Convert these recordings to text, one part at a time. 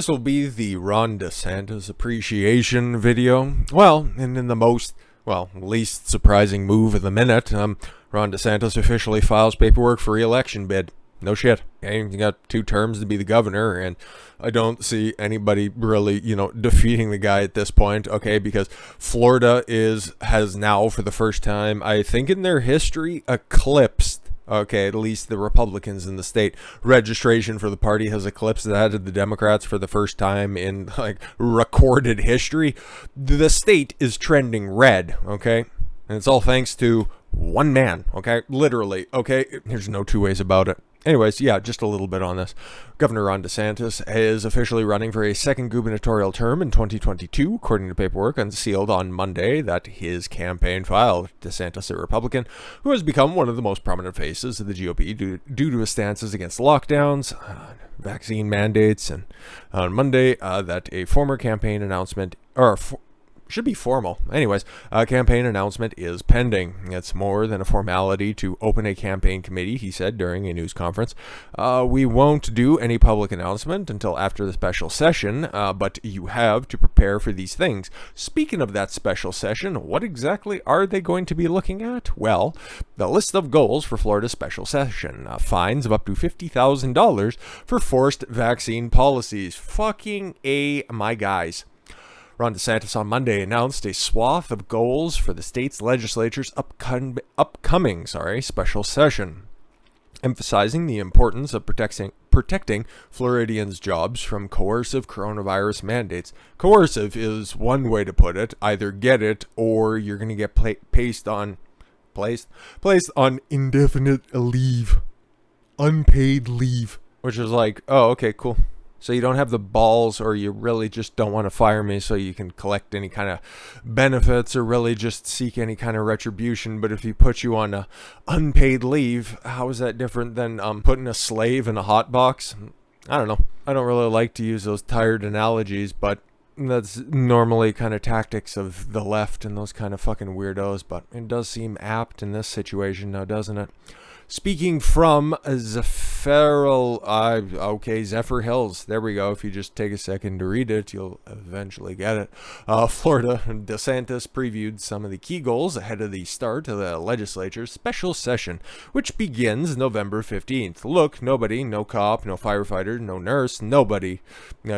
This will be the Ron DeSantis appreciation video. Well, and in the least surprising move of the minute, Ron DeSantis officially files paperwork for reelection bid. No shit. Okay, you got 2 terms to be the governor, and I don't see anybody really, defeating the guy at this point, okay, because Florida has now, for the first time, I think in their history, eclipsed, okay, at least the Republicans in the state. Registration for the party has eclipsed that of the Democrats for the first time in, recorded history. The state is trending red, okay? And it's all thanks to one man, okay? Literally, okay? There's no 2 ways about it. Anyways, yeah, just a little bit on this. Governor Ron DeSantis is officially running for a second gubernatorial term in 2022, according to paperwork unsealed on Monday that his campaign filed. DeSantis, a Republican, who has become one of the most prominent faces of the GOP due to his stances against lockdowns, vaccine mandates, and on Monday, that a former campaign announcement, should be formal. Anyways, a campaign announcement is pending. It's more than a formality to open a campaign committee, he said during a news conference. We won't do any public announcement until after the special session, but you have to prepare for these things. Speaking of that special session, what exactly are they going to be looking at? Well, the list of goals for Florida's special session. Fines of up to $50,000 for forced vaccine policies. Fucking my guys. Ron DeSantis on Monday announced a swath of goals for the state's legislature's upcoming special session, emphasizing the importance of protecting Floridians' jobs from coercive coronavirus mandates. Coercive is one way to put it. Either get it or you're going to get placed on indefinite leave, unpaid leave, which is like, oh, okay, cool. So you don't have the balls, or you really just don't want to fire me so you can collect any kind of benefits or really just seek any kind of retribution. But if you put you on unpaid leave, how is that different than putting a slave in a hot box? I don't know. I don't really like to use those tired analogies, but that's normally kind of tactics of the left and those kind of fucking weirdos. But it does seem apt in this situation now, doesn't it? Speaking from Zephyr Hills. There we go. If you just take a second to read it, you'll eventually get it. Florida DeSantis previewed some of the key goals ahead of the start of the legislature's special session, which begins November 15th. Look, nobody, no cop, no firefighter, no nurse, nobody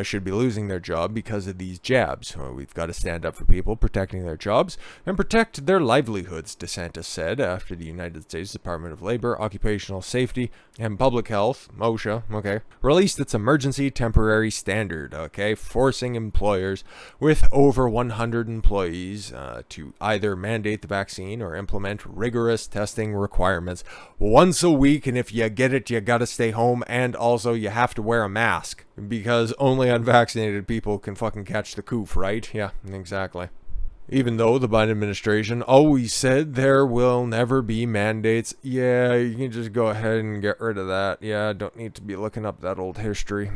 should be losing their job because of these jabs. We've got to stand up for people protecting their jobs and protect their livelihoods, DeSantis said after the United States Department of Labor, Occupational Safety and Public Health, OSHA, released its emergency temporary standard, forcing employers with over 100 employees to either mandate the vaccine or implement rigorous testing requirements once a week. And if you get it, you got to stay home, and also you have to wear a mask because only unvaccinated people can fucking catch the coof, right? Yeah, exactly. Even though the Biden administration always said there will never be mandates, yeah, you can just go ahead and get rid of that. Yeah, don't need to be looking up that old history.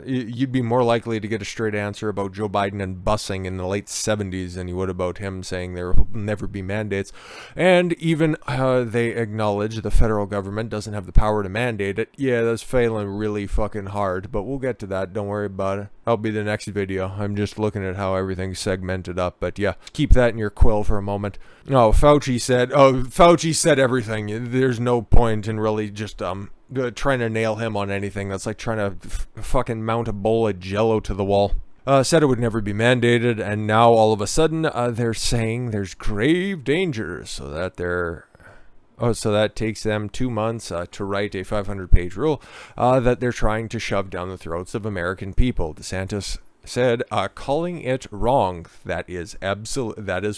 You'd be more likely to get a straight answer about Joe Biden and busing in the late 70s than you would about him saying there will never be mandates. And even they acknowledge the federal government doesn't have the power to mandate it. Yeah, that's failing really fucking hard, but we'll get to that. Don't worry about it. That'll be the next video. I'm just looking at how everything's segmented up, but yeah, keep that in your quill for a moment. No, Fauci said everything. There's no point in really just trying to nail him on anything. That's like trying to fucking mount a bowl of Jello to the wall. Said it would never be mandated, and now all of a sudden they're saying there's grave danger, so that takes them 2 months to write a 500-page rule that they're trying to shove down the throats of American people. DeSantis said, calling it wrong. That is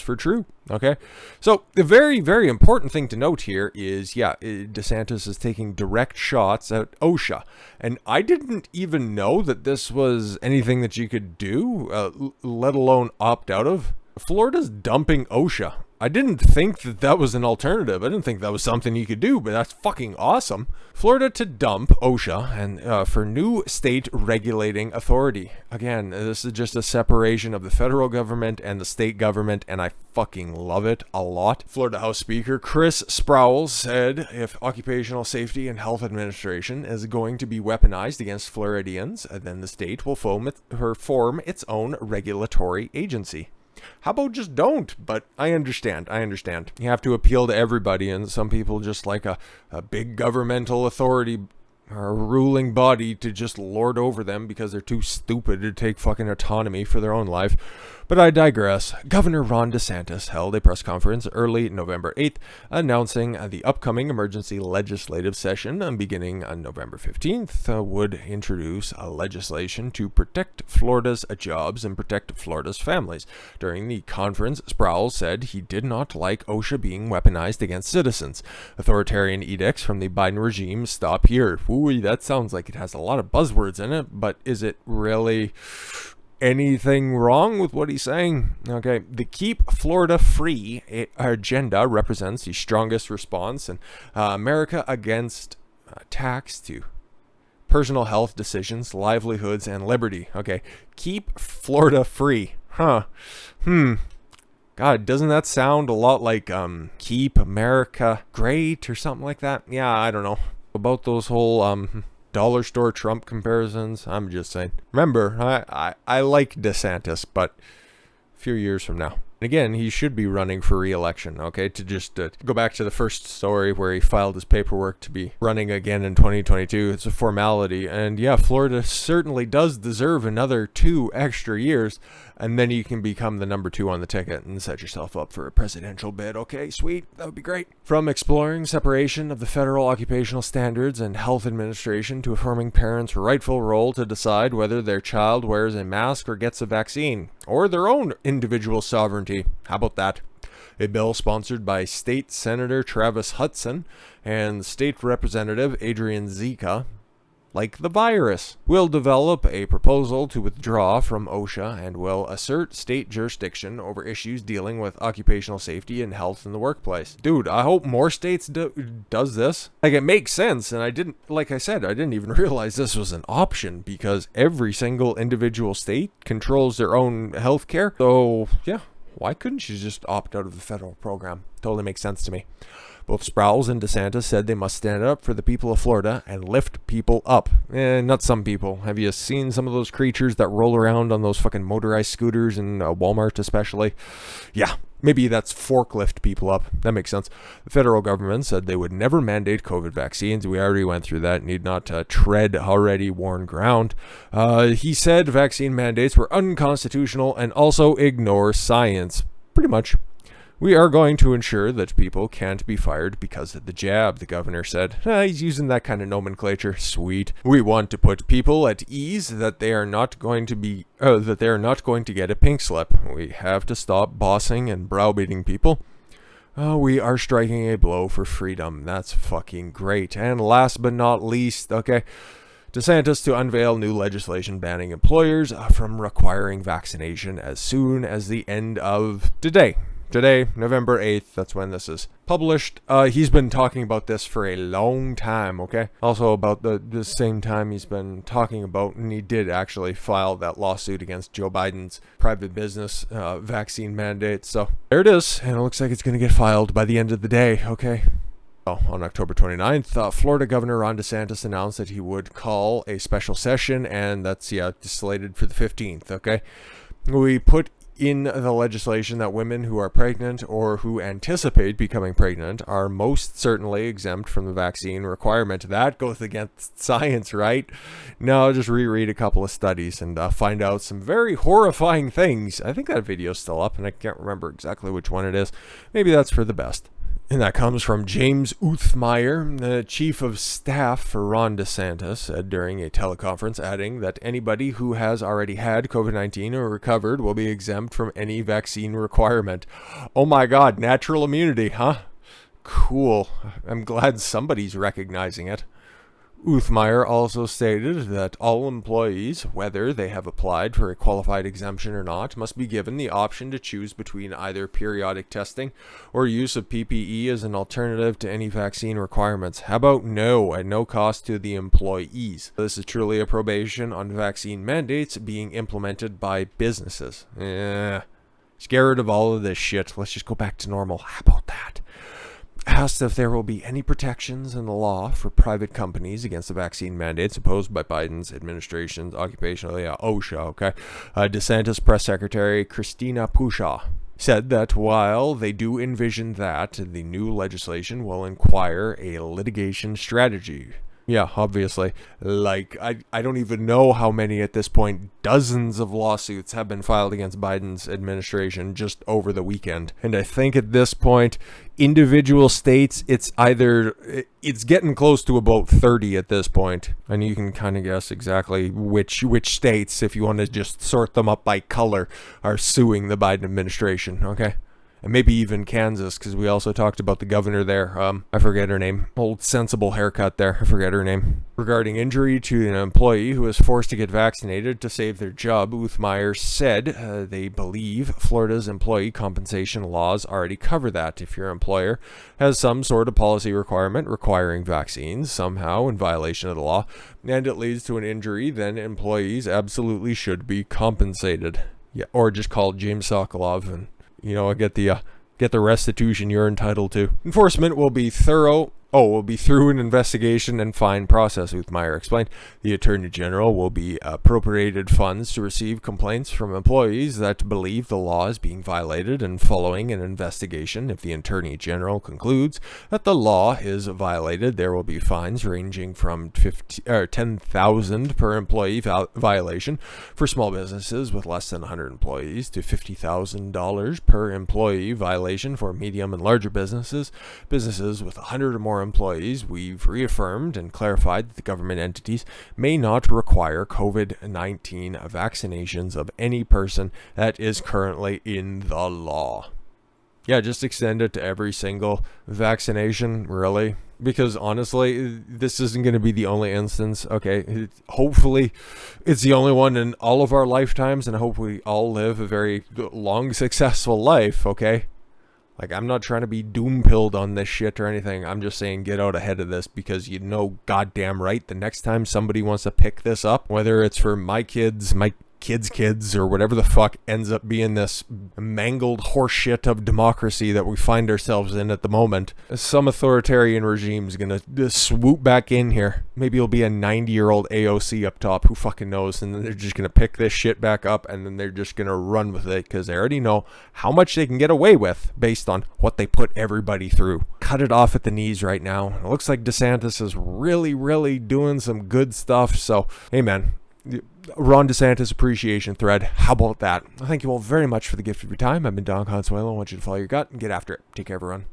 for true. Okay. So the very, very important thing to note here is, DeSantis is taking direct shots at OSHA. And I didn't even know that this was anything that you could do, let alone opt out of. Florida's dumping OSHA I didn't think that that was an alternative. I didn't think that was something you could do, but that's fucking awesome. Florida to dump OSHA and for new state regulating authority. Again, this is just a separation of the federal government and the state government, and I fucking love it a lot. Florida House Speaker Chris Sproul said if Occupational Safety and Health Administration is going to be weaponized against Floridians, then the state will form its own regulatory agency. How about just don't? But I understand. You have to appeal to everybody, and some people just like a big governmental authority or a ruling body to just lord over them because they're too stupid to take fucking autonomy for their own life. But I digress. Governor Ron DeSantis held a press conference early November 8th announcing the upcoming emergency legislative session beginning on November 15th would introduce legislation to protect Florida's jobs and protect Florida's families. During the conference, Sproul said he did not like OSHA being weaponized against citizens. Authoritarian edicts from the Biden regime stop here. Ooh, that sounds like it has a lot of buzzwords in it, but is it really anything wrong with what he's saying? Okay, the Keep Florida Free agenda represents the strongest response in America against attacks to personal health decisions, livelihoods, and liberty. Okay, Keep Florida Free. God, doesn't that sound a lot like Keep America Great or something like that? Yeah, I don't know about those whole dollar store Trump comparisons. I'm just saying. Remember, I like DeSantis, but a few years from now. Again, he should be running for re-election, okay? To just go back to the first story where he filed his paperwork to be running again in 2022. It's a formality. And yeah, Florida certainly does deserve another 2 extra years. And then you can become the number 2 on the ticket and set yourself up for a presidential bid. Okay, sweet. That would be great. From exploring separation of the federal occupational standards and health administration to affirming parents' rightful role to decide whether their child wears a mask or gets a vaccine, or their own individual sovereignty. How about that? A bill sponsored by State Senator Travis Hudson and State Representative Adrian Zika, like the virus, will develop a proposal to withdraw from OSHA and will assert state jurisdiction over issues dealing with occupational safety and health in the workplace. Dude, I hope more states does this. Like, it makes sense, and I didn't even realize this was an option because every single individual state controls their own health care. So, yeah, why couldn't you just opt out of the federal program? Totally makes sense to me. Both Sproul and DeSantis said they must stand up for the people of Florida and lift people up. Not some people. Have you seen some of those creatures that roll around on those fucking motorized scooters in Walmart especially? Yeah, maybe that's forklift people up. That makes sense. The federal government said they would never mandate COVID vaccines. We already went through that. Need not tread already worn ground. He said vaccine mandates were unconstitutional and also ignore science. Pretty much. We are going to ensure that people can't be fired because of the jab, the governor said. He's using that kind of nomenclature. Sweet. We want to put people at ease that they are not going to get a pink slip. We have to stop bossing and browbeating people. We are striking a blow for freedom. That's fucking great. And last but not least, okay, DeSantis to unveil new legislation banning employers from requiring vaccination as soon as the end of today. Today, November 8th, that's when this is published. He's been talking about this for a long time, okay? Also about the same time he's been talking about, and he did actually file that lawsuit against Joe Biden's private business vaccine mandate. So there it is, and it looks like it's going to get filed by the end of the day, okay? On October 29th, Florida Governor Ron DeSantis announced that he would call a special session, and that's, slated for the 15th, okay? We put in the legislation that women who are pregnant or who anticipate becoming pregnant are most certainly exempt from the vaccine requirement. That goes against science, right? No, just reread a couple of studies and find out some very horrifying things. I think that video's still up, and I can't remember exactly which one it is. Maybe that's for the best. And that comes from James Uthmeyer, the chief of staff for Ron DeSantis, said during a teleconference, adding that anybody who has already had COVID-19 or recovered will be exempt from any vaccine requirement. Oh my God, natural immunity, huh? Cool. I'm glad somebody's recognizing it. Uthmeyer also stated that all employees, whether they have applied for a qualified exemption or not, must be given the option to choose between either periodic testing or use of PPE as an alternative to any vaccine requirements. How about no, at no cost to the employees? This is truly a probation on vaccine mandates being implemented by businesses. Scared of all of this shit. Let's just go back to normal. How about that? Asked if there will be any protections in the law for private companies against the vaccine mandates imposed by Biden's administration's occupational, OSHA, okay? DeSantis Press Secretary Christina Pushaw said that while they do envision that the new legislation will inquire a litigation strategy. Yeah, obviously. Like, I don't even know how many at this point. Dozens of lawsuits have been filed against Biden's administration just over the weekend. And I think at this point, individual states, it's getting close to about 30 at this point. And you can kind of guess exactly which states, if you want to just sort them up by color, are suing the Biden administration, okay? And maybe even Kansas, because we also talked about the governor there. I forget her name. Old sensible haircut there. I forget her name. Regarding injury to an employee who was forced to get vaccinated to save their job, Uthmeyer said they believe Florida's employee compensation laws already cover that. If your employer has some sort of policy requirement requiring vaccines somehow in violation of the law, and it leads to an injury, then employees absolutely should be compensated. Yeah, or just call James Sokolov and get the restitution you're entitled to. Enforcement will be through an investigation and fine process, Uthmeyer explained. The Attorney General will be appropriated funds to receive complaints from employees that believe the law is being violated, and following an investigation, if the Attorney General concludes that the law is violated, there will be fines ranging from $10,000 per employee violation for small businesses with less than 100 employees to $50,000 per employee violation for medium and larger businesses with 100 or more employees. We've reaffirmed and clarified that the government entities may not require COVID-19 vaccinations of any person that is currently in the law. Yeah, just extend it to every single vaccination, really. Because honestly, this isn't going to be the only instance, okay? Hopefully, it's the only one in all of our lifetimes, and I hope we all live a very long, successful life, okay? Like, I'm not trying to be doom-pilled on this shit or anything. I'm just saying get out ahead of this, because you know goddamn right the next time somebody wants to pick this up, whether it's for my kids, my kids, or whatever the fuck ends up being this mangled horseshit of democracy that we find ourselves in at the moment, some authoritarian regime's gonna just swoop back in here. Maybe it'll be a 90-year-old AOC up top, who fucking knows, and then they're just gonna pick this shit back up, and then they're just gonna run with it, because they already know how much they can get away with based on what they put everybody through. Cut it off at the knees right now. It looks like DeSantis is really doing some good stuff, so hey man, Ron DeSantis appreciation thread. How about that? Thank you all very much for the gift of your time. I've been Don Consuelo. I want you to follow your gut and get after it. Take care, everyone.